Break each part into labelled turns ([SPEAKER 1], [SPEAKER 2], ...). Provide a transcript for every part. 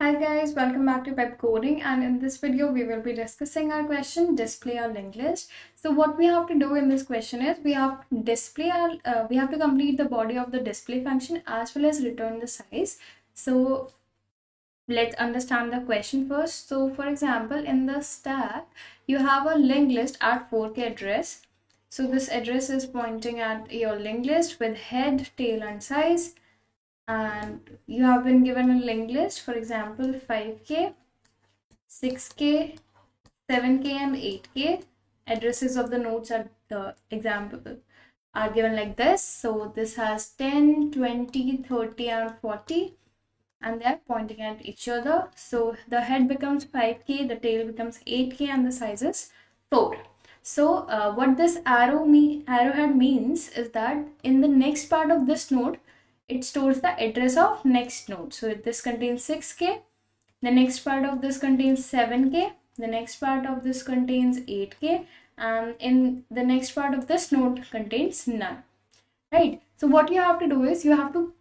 [SPEAKER 1] Hi guys, welcome back to Pep Coding, and in this video we will be discussing our question display our linked list. So what we have to do in this question is we have to display we have to complete the body of the display function as well as return the size. So let's understand the question first. So for example, in the stack you have a linked list at 4k address. So this address is pointing at your linked list with head, tail and size, and you have been given a linked list, for example 5k, 6k, 7k and 8k. Addresses of the nodes at the example are given like this. So this has 10, 20, 30 and 40, and they're pointing at each other. So the head becomes 5k, the tail becomes 8k and the size is 4. So what this arrowhead means is that in the next part of this node it stores the address of next node. So this contains 6k, the next part of this contains 7k, the next part of this contains 8k, and in the next part of this node contains none, right? So what you have to do is you have to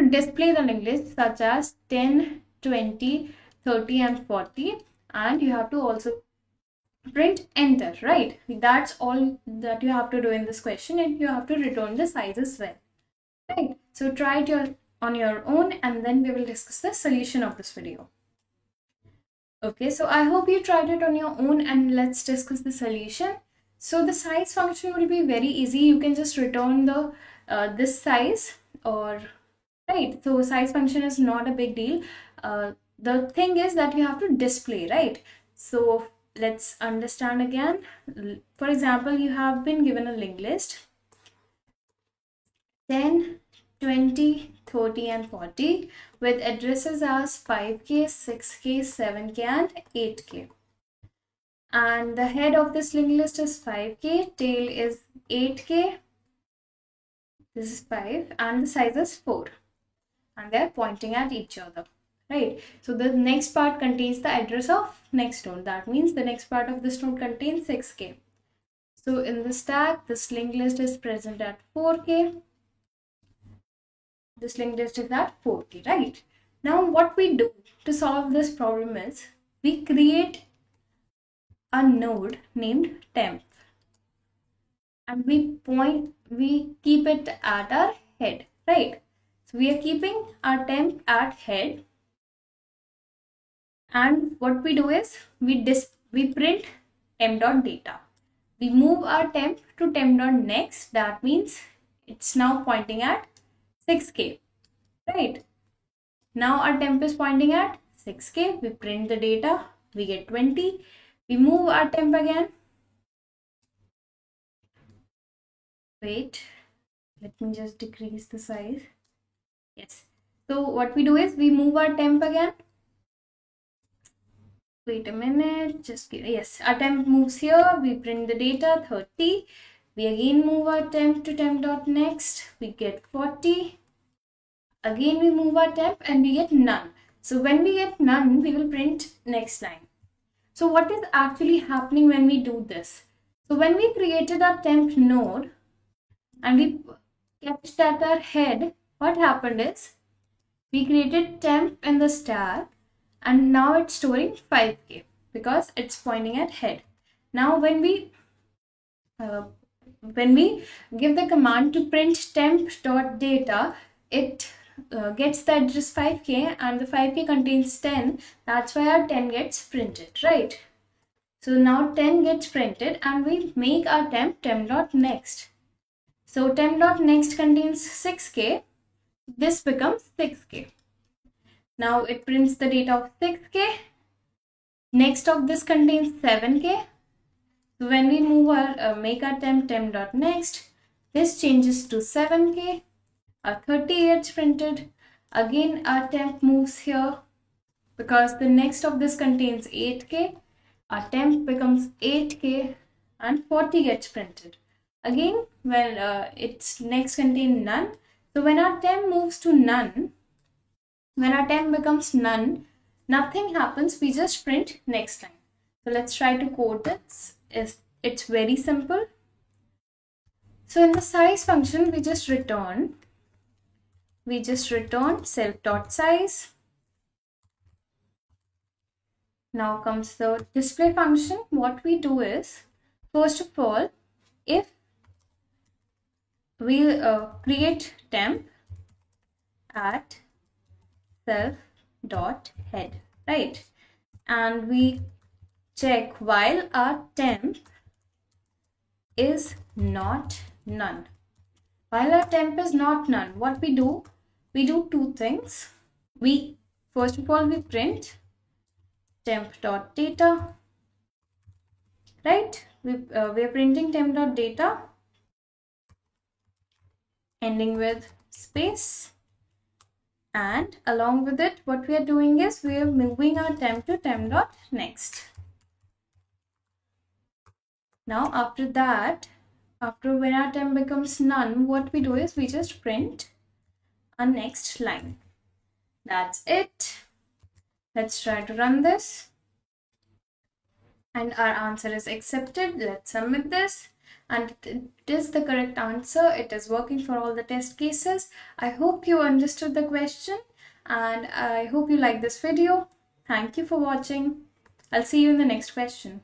[SPEAKER 1] display the linked list such as 10, 20, 30 and 40, and you have to also print enter, right? That's all that you have to do in this question, and you have to return the size as well, right? So try it on your own, and then we will discuss the solution of this video. Okay, so I hope you tried it on your own, and let's discuss the solution. So the size function will be very easy. You can just return the this size, or right. So size function is not a big deal. The thing is that you have to display, right? So let's understand again. For example, you have been given a linked list 10, 20, 30 and 40 with addresses as 5k, 6k, 7k and 8k. And the head of this linked list is 5k, tail is 8k, this is 5, and the size is 4. And they're pointing at each other, right? So the next part contains the address of next node. That means the next part of this node contains 6k. So in the stack, this linked list is present at 4k. This linked list is at 4k, right? Now what we do to solve this problem is we create a node named temp, and we keep it at our head, right? So we are keeping our temp at head, and what we do is we print temp.data. We move our temp to temp.next. That means it's now pointing at 6k, right? Now our temp is pointing at 6k. We print the data, we get 20. We move our temp again. Wait, let me just decrease the size. Yes. So what we do is we move our temp again. Wait a minute, yes, our temp moves here. We print the data 30. We again move our temp to temp.next. We get 40. Again we move our temp and we get none. So when we get none, we will print next line. So what is actually happening when we do this? So when we created our temp node and we kept it at our head, what happened is we created temp in the stack, and now it's storing 5k because it's pointing at head. Now when we give the command to print temp.data, it gets the address 5k, and the 5k contains 10. That's why our 10 gets printed, right? So now 10 gets printed, and we make our temp.next. So temp.next contains 6k. This becomes 6k. Now it prints the data of 6k. Next of this contains 7k. So when we move our make our temp.next, this changes to 7k. Our 30 gets printed. Again our temp moves here because the next of this contains 8k. Our temp becomes 8k and 40 gets printed. Again, when its next contains none. So when our temp moves to none, when our temp becomes none, nothing happens. We just print next line. So let's try to code this. It's very simple. So in the size function, we just return self.size. Now comes the display function. What we do is, first of all, if we create temp at self dot head, right? And we check while our temp is not none. While our temp is not none, what we do two things. We first of all we print temp dot data, right? We are printing temp dot data ending with space, and along with it what we are doing is we are moving our temp to temp dot next. Now after that, after when our temp becomes none, what we do is we just print a next line. That's it. Let's try to run this. And our answer is accepted. Let's submit this. And it is the correct answer. It is working for all the test cases. I hope you understood the question and I hope you like this video. Thank you for watching. I'll see you in the next question.